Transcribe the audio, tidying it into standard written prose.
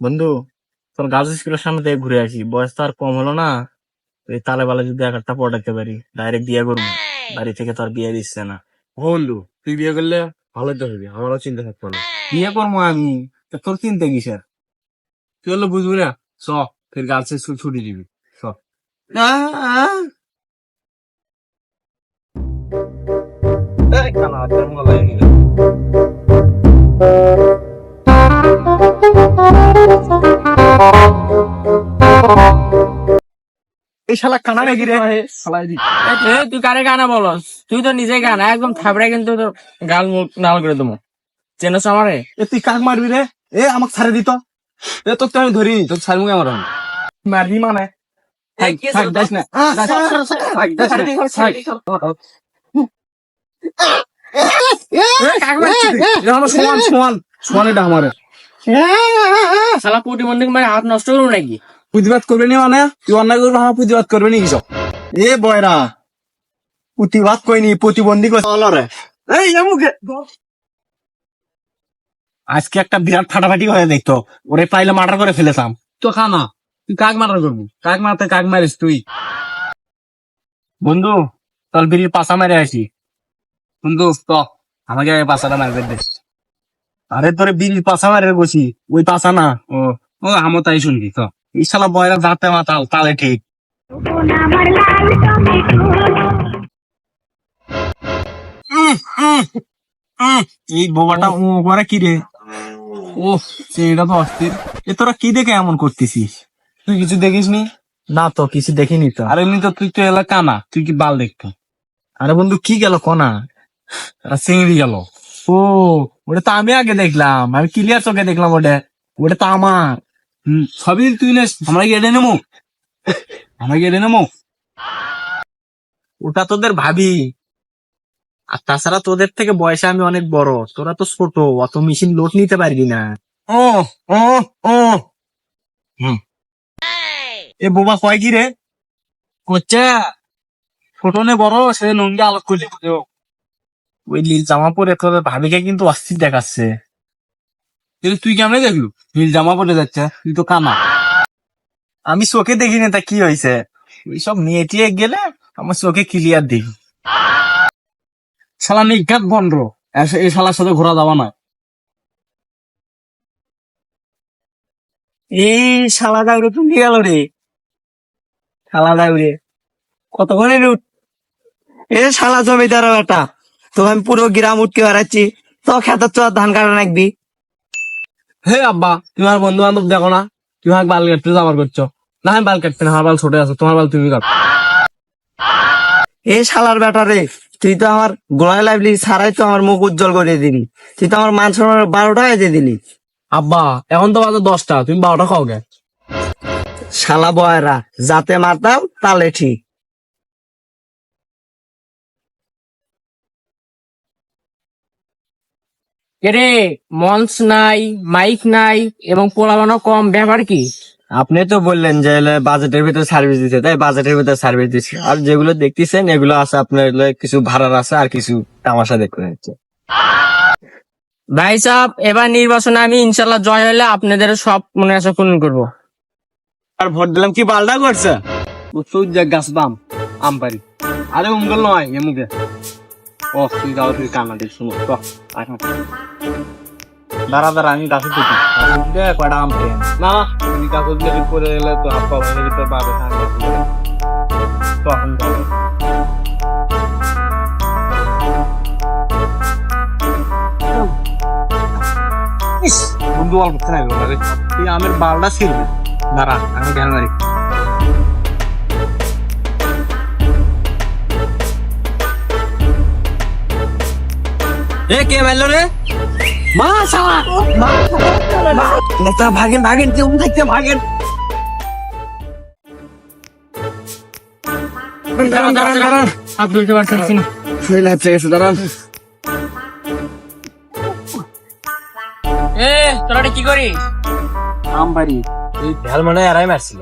বন্ধু, তোর গার্লস স্কুলের সামনে থেকে ঘুরে আসি, বয়স তো আর কম হলো না। এই তালে বালে যদি একটা পটাতে পারি, ডাইরেক্ট বিয়ে করবো। বাড়ি থেকে তো আর বিয়ে দিচ্ছে না। বন্ধু, তুই বিয়ে করলে ভালো তো হবে, আমারও চিন্তা থাকবো না। বিয়ে করবো আমি, তা তোর চিন্তা কিসের? তুই হলো বুঝবি না, চ ফের গার্লস স্কুল ছুটি দিবি। চ এই শালা কানা নাকি রে? তুই কারে গানা বলস? তুই তো নিজে গানা একদম থাবড়ে কিন্তু তোর গাল মুখ নাল করে দেবো। চেনস আমারে? তুই কাক মারবি রে? আমাকে ছাড়ে দিত। তোকে তো আমি ধরি, তোকে ছাড় মুখে আমার মারবি মানে? থাক যাস না। সমান সমান সমান, এটা আমার শালা প্রতিবন্ধী মানে হাত নষ্ট করবো নাকি? প্রতিবাদ করবে নি, মানে তুই অন্যায় করবি, আমার প্রতিবাদ করবে নি কিছু। এ বয়রা, প্রতিবাদ কইনি, প্রতিবন্ধী রে। আজকে একটা বিরাট ফাটাফাটি হয়ে দেখতো, ওরে পাইলে মার্ডার করে ফেলেতাম। তো খানা, তুই কাক মার্ডার করবি? কাক মারতে কাক মারিস তুই? বন্ধু, চল বিড়ির পাশা মেরে আসি। বন্ধু তো আমাকে পাশাটা মারবে দে। আরে তোরে বিড়ির পাশা মেরে বসি, ওই পাশা না। ও ও আমও তাই শুনবি তো। এই শালা বয়রা যাতে মাতাল, তাহলে ঠিক। এই বোবাটা ও করে কি রে? ও এটা তো অস্থির। এ তোরা কি দেখে এমন করতেছিস? তুই কিছু দেখিস নি? না তো, কিছু দেখিনি তো। আর এমনি তো তুই তো এলা কানা, তুই কি বাল দেখতো? আরে বন্ধু, কি গেল কনা? চিংড়ি গেল। ও, ওটা তো আমি আগে দেখলাম, আমি ক্লিয়ার চোখে দেখলাম। ওটা ওটা তো আমার। সবই তুই নেস, আমরা কি এড়ে নেবো? আমরা কি এড়ে নেবো? ওটা তোদের ভাবি। আর তাছাড়া তোদের থেকে বয়সে আমি অনেক বড়, তোরা তো ছোট, অত মেশিন লোড নিতে পারবি না। ও ও ও এ বোবা কয় কি রে? হচ্ছে ছোট নে বড়, সে নঙ্গি আলোক করলি। ওই নীল জামা পরে তোদের ভাবিকে কিন্তু অস্থির দেখাচ্ছে। তুই কেমনে দেখলু নীল জামা পরে যাচ্ছে? তুই তো কানা। আমি চোখে দেখিনি, তা কি হয়েছে? ওইসব নিয়ে টিয়ে গেলে আমার চোখে ক্লিয়ার দেখি। শালা নিঘাত বন্ড, এই শালার সাথে ঘোরা যাওয়া না। এই শালা দাউরে তুমি গেল রে, শালা দাউরে কতক্ষণে রুট। এ শালা জমিদার বেটা, তো আমি পুরো গ্রাম উঠকে বেড়াচ্ছি, তো খেতে চ ধান কাটা রাখবি। হে আব্বা, তোমার বন্ধু বান্ধব দেখো না, তুমি আমাকে বাল কাটতে যাবার করছো। না আমি বাল কাটতে না, আমার বাল ছোট আছে, তোমার বাল তুমি কাটো। এ শালার বেটা রে, তুই তো আমার গোড়ায় লাগলি, সারাই তো আমার মুখ উজ্জ্বল করে দিলি। তুই তো আমার মান সম্মান 12টা বেজে দিলি। আব্বা এখন তো বাজে 10টা, তুমি 12টা খাও গে। শালা বয়রা, যাতে মারতাম তালে ঠিক। রে মঞ্চ নাই, মাইক নাই এবং পোলাবানো কম, ব্যাপার কি? আপনি তো বললেন যে বাজেটের ভিতরে সার্ভিস দিতে, তাই বাজেটের ভিতরে সার্ভিস দিচ্ছে। আর যেগুলো দেখতেছেন এগুলো আছে আপনার, কিছু ভাড়ার আছে আর কিছু তামাশা দেখতে হচ্ছে। ভাই সাহেব, এবার নির্বাচনে আমি ইনশাল্লাহ জয় হলে আপনাদের সব মনে আশা পূরণ করবো। আর ভোট দিলাম কি পাল্টা করছে? গাছ বাম আম পারি। আরে উমগল নয় এমুকে। ও তুই যাও, তুই কান্না দিস শুনো তো। দাঁড়া দাঁড়া, আমি গাছে দেখি কয়টা আম পেয়ে। না তুমি কাগজ লেগে করে এলে তো হাত পা ভেঙে দিতে পারবে না। তখন বন্ধু অল্প খাই রে, তুই আমের বালটা ছিলবি। দাঁড়া, আমি ধ্যান মারি। এ কে মারলো রে? মা শালা, নেতা ভাগেন ভাগেন, কেউ থাকতে ভাগেন। দাঁড়ান দাঁড়ান দাঁড়ান, হাত ধুইতে পারতেছি না। শরীর হাঁপছে গেছে, দাঁড়ান। তোরা এটা কি করিস? আম পারি। এই ভ্যাল মানে এরাই মারছিল।